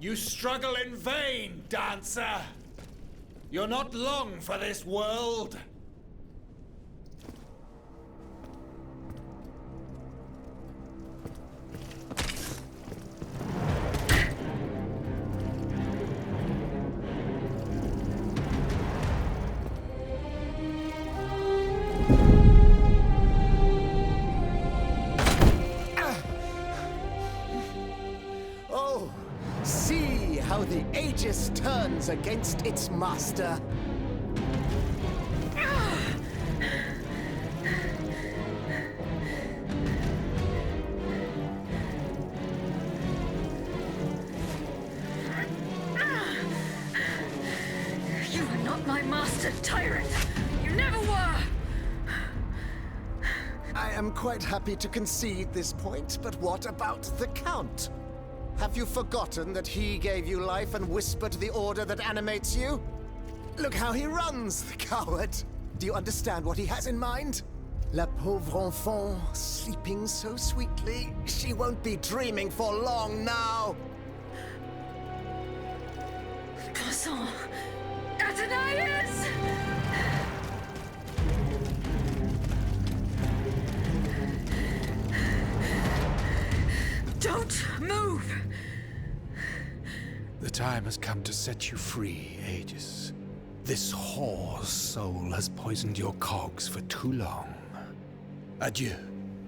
You struggle in vain, dancer! You're not long for this world! The Aegis turns against its master. You are not my master, tyrant! You never were! I am quite happy to concede this point, but what about the Count? Have you forgotten that he gave you life and whispered the order that animates you? Look how he runs, the coward! Do you understand what he has in mind? La pauvre enfant, sleeping so sweetly, she won't be dreaming for long now! Croissant! Athenais! Don't move! The time has come to set you free, Aegis. This whore's soul has poisoned your cogs for too long. Adieu,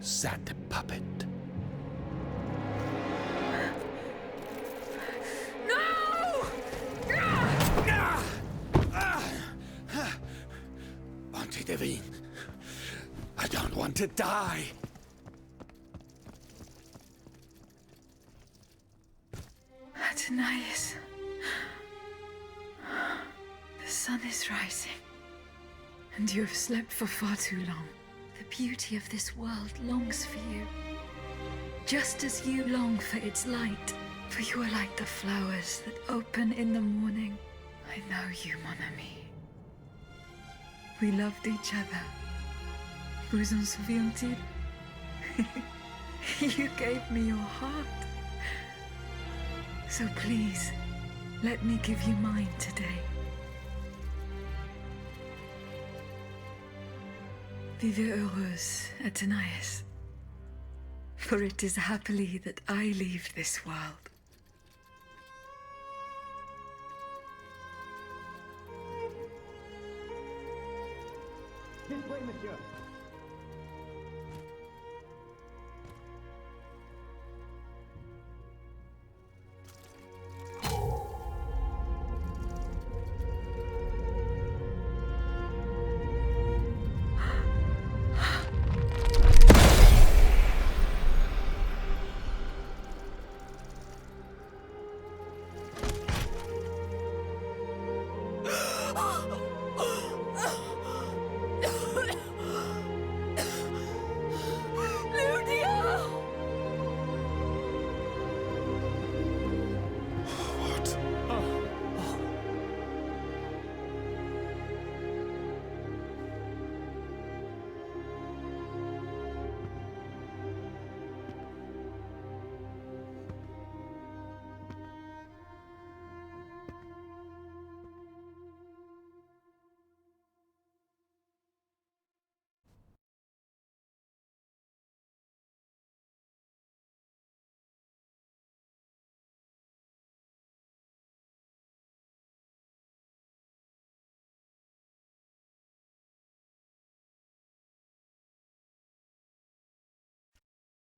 sad puppet. No! Bonté divine. I don't want to die. Athenais. The sun is rising, and you have slept for far too long. The beauty of this world longs for you, just as you long for its light, for you are like the flowers that open in the morning. I know you, mon ami. We loved each other. Vous en souvient-il? You gave me your heart. So please, let me give you mine today. Vivez heureuse, Athenais, for it is happily that I leave this world. This way, monsieur.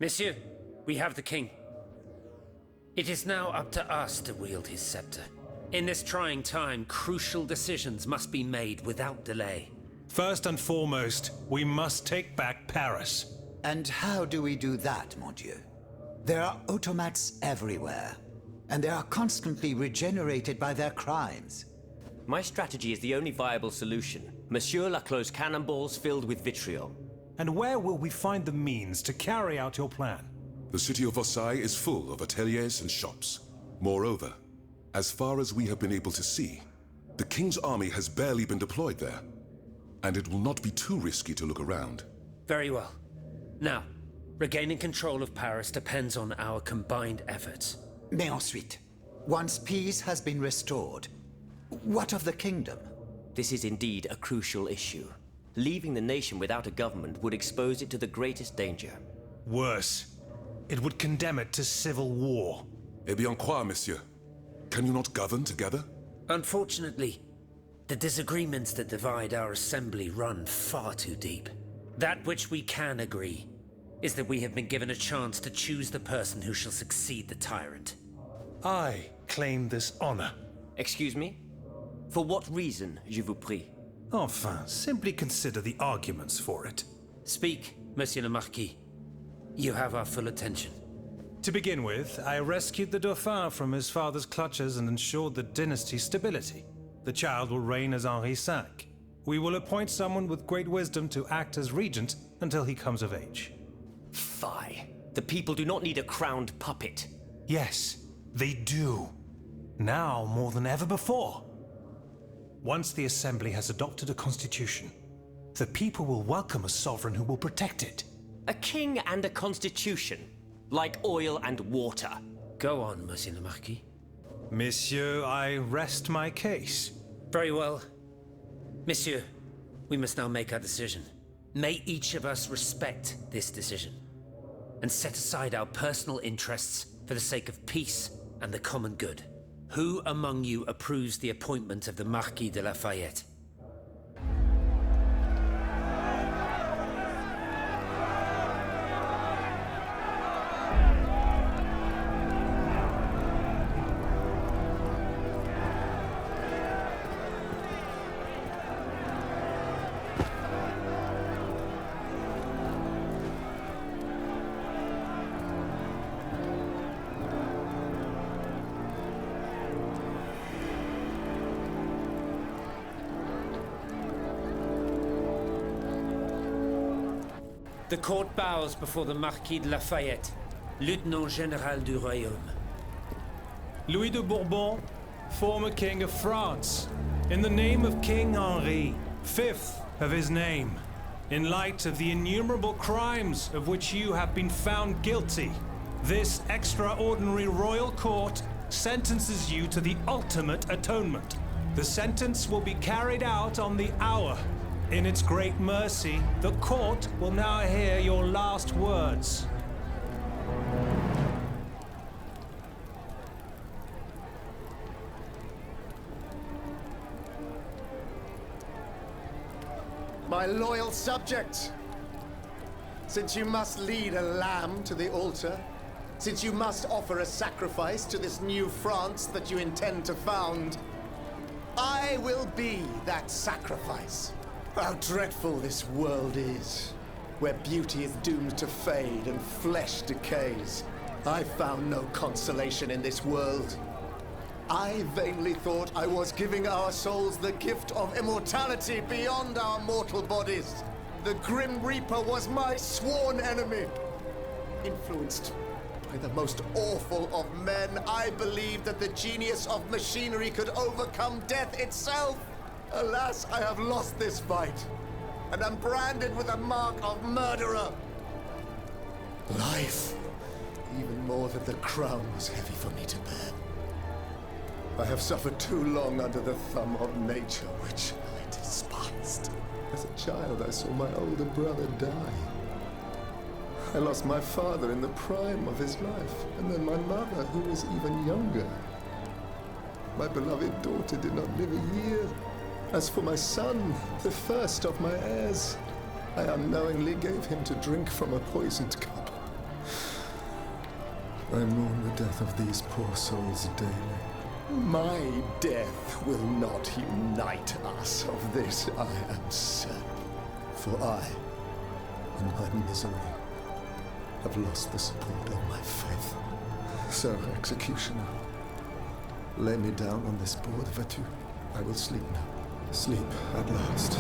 Monsieur, we have the king. It is now up to us to wield his scepter. In this trying time, crucial decisions must be made without delay. First and foremost, we must take back Paris. And how do we do that, mon Dieu? There are automats everywhere, and they are constantly regenerated by their crimes. My strategy is the only viable solution. Monsieur Laclos' cannonballs filled with vitriol. And where will we find the means to carry out your plan? The city of Versailles is full of ateliers and shops. Moreover, as far as we have been able to see, the King's army has barely been deployed there. And it will not be too risky to look around. Very well. Now, regaining control of Paris depends on our combined efforts. Mais ensuite, once peace has been restored, what of the kingdom? This is indeed a crucial issue. Leaving the nation without a government would expose it to the greatest danger. Worse, it would condemn it to civil war. Eh bien quoi, monsieur? Can you not govern together? Unfortunately, the disagreements that divide our assembly run far too deep. That which we can agree is that we have been given a chance to choose the person who shall succeed the tyrant. I claim this honor. Excuse me? For what reason, je vous prie? Enfin, simply consider the arguments for it. Speak, Monsieur le Marquis. You have our full attention. To begin with, I rescued the Dauphin from his father's clutches and ensured the dynasty's stability. The child will reign as Henri V. We will appoint someone with great wisdom to act as regent until he comes of age. Fie. The people do not need a crowned puppet. Yes, they do. Now more than ever before. Once the Assembly has adopted a constitution, the people will welcome a sovereign who will protect it. A king and a constitution, like oil and water. Go on, Monsieur le Marquis. Monsieur, I rest my case. Very well. Monsieur, we must now make our decision. May each of us respect this decision and set aside our personal interests for the sake of peace and the common good. Who among you approves the appointment of the Marquis de Lafayette? The court bows before the Marquis de Lafayette, Lieutenant Général du Royaume. Louis de Bourbon, former King of France, in the name of King Henri, fifth of his name, in light of the innumerable crimes of which you have been found guilty, this extraordinary royal court sentences you to the ultimate atonement. The sentence will be carried out on the hour. In its great mercy, the court will now hear your last words. My loyal subject, since you must lead a lamb to the altar, since you must offer a sacrifice to this new France that you intend to found, I will be that sacrifice. How dreadful this world is, where beauty is doomed to fade and flesh decays. I found no consolation in this world. I vainly thought I was giving our souls the gift of immortality beyond our mortal bodies. The Grim Reaper was my sworn enemy. Influenced by the most awful of men, I believed that the genius of machinery could overcome death itself. Alas, I have lost this fight, and am branded with the mark of murderer. Life, even more than the crown, was heavy for me to bear. I have suffered too long under the thumb of nature, which I despised. As a child, I saw my older brother die. I lost my father in the prime of his life, and then my mother, who was even younger. My beloved daughter did not live a year. As for my son, the first of my heirs, I unknowingly gave him to drink from a poisoned cup. I mourn the death of these poor souls daily. My death will not unite us, of this I am certain. For I, in my misery, have lost the support of my faith. So, executioner, lay me down on this board, Vatu. I will sleep now. Sleep at last.